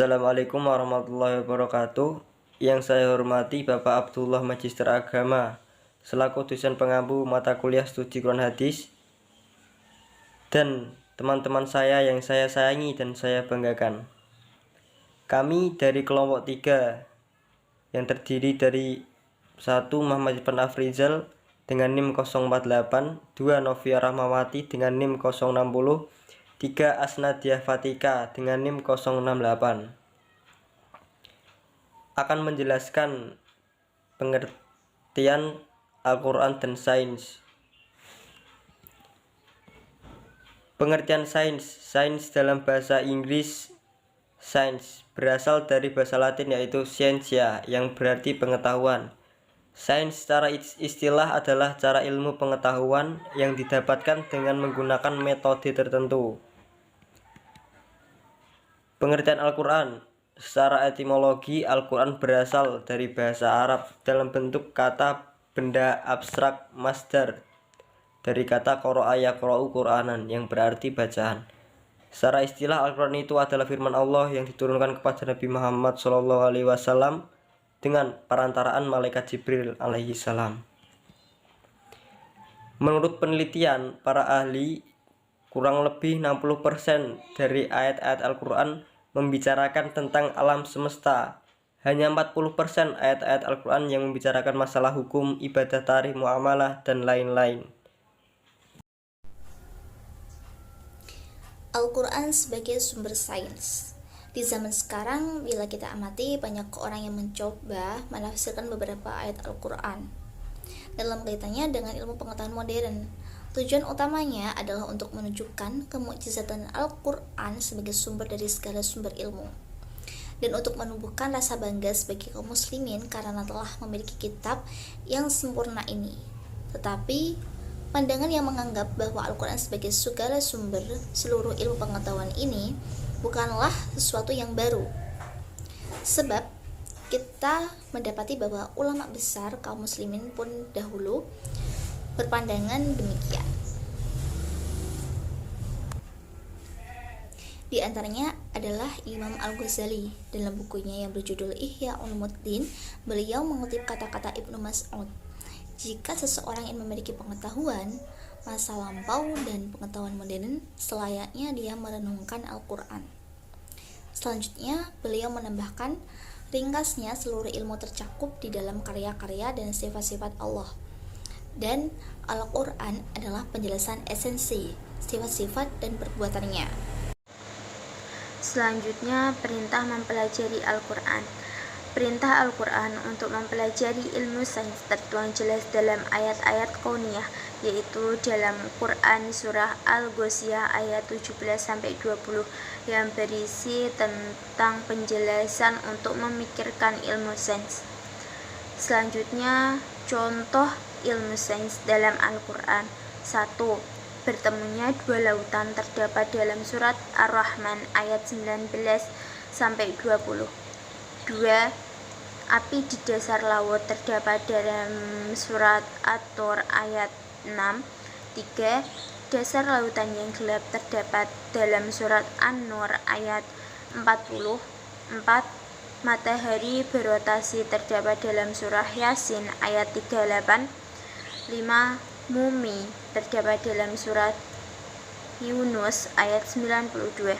Assalamualaikum warahmatullahi wabarakatuh. Yang saya hormati Bapak Abdullah Magister Agama selaku dosen pengampu mata kuliah studi Quran Hadis, dan teman-teman saya yang saya sayangi dan saya banggakan. Kami dari kelompok 3 yang terdiri dari 1 Muhammad Ibn Afrizal dengan NIM 048, 2 Novia Rahmawati dengan NIM 060, 3 Asnadiah Fatika dengan NIM 068 akan menjelaskan pengertian Al-Quran dan sains. Pengertian sains. Sains dalam bahasa Inggris science berasal dari bahasa Latin yaitu scientia yang berarti pengetahuan. Sains secara istilah adalah cara ilmu pengetahuan yang didapatkan dengan menggunakan metode tertentu. Pengertian Al-Quran. Secara etimologi, Al-Quran berasal dari bahasa Arab dalam bentuk kata benda abstrak masdar dari kata qara'a yaqra'u Qur'anan yang berarti bacaan. Secara istilah, Al-Quran itu adalah firman Allah yang diturunkan kepada Nabi Muhammad SAW dengan perantaraan malaikat Jibril alaihi salam. Menurut penelitian para ahli, kurang lebih 60% dari ayat-ayat Al-Quran membicarakan tentang alam semesta. Hanya 40% ayat-ayat Al-Quran yang membicarakan masalah hukum, ibadah, tarikh, muamalah, dan lain-lain. Al-Quran sebagai sumber sains. Di zaman sekarang, bila kita amati, banyak orang yang mencoba menafsirkan beberapa ayat Al-Quran dalam kaitannya dengan ilmu pengetahuan modern. Tujuan utamanya adalah untuk menunjukkan kemukjizatan Al-Quran sebagai sumber dari segala sumber ilmu, dan untuk menumbuhkan rasa bangga sebagai kaum muslimin karena telah memiliki kitab yang sempurna ini. Tetapi pandangan yang menganggap bahwa Al-Quran sebagai segala sumber seluruh ilmu pengetahuan ini bukanlah sesuatu yang baru, sebab kita mendapati bahwa ulama besar kaum muslimin pun dahulu berpandangan demikian. Di antaranya adalah Imam Al-Ghazali dalam bukunya yang berjudul Ihya Ulumuddin. Beliau mengutip kata-kata Ibnu Mas'ud, jika seseorang yang memiliki pengetahuan masa lampau dan pengetahuan modern, selayaknya dia merenungkan Al-Quran. Selanjutnya, beliau menambahkan, ringkasnya seluruh ilmu tercakup di dalam karya-karya dan sifat-sifat Allah, dan Al-Quran adalah penjelasan esensi, sifat-sifat dan perbuatannya. Selanjutnya, perintah mempelajari Al-Quran. Perintah Al-Quran untuk mempelajari ilmu sains tertuang jelas dalam ayat-ayat kauniyah, yaitu dalam Quran surah Al-Ghasyiyah ayat 17-20 yang berisi tentang penjelasan untuk memikirkan ilmu sains. Selanjutnya, contoh ilmu sains dalam Al-Quran. 1. Bertemunya dua lautan terdapat dalam surat Ar-Rahman ayat 19-20. 2. Api di dasar laut terdapat dalam surat At-Tur ayat 6. 3. Dasar lautan yang gelap terdapat dalam surat An-Nur ayat 40. 4. Matahari berotasi terdapat dalam surah Yasin ayat 38. 5. Mumi terdapat dalam surat Yunus ayat 92.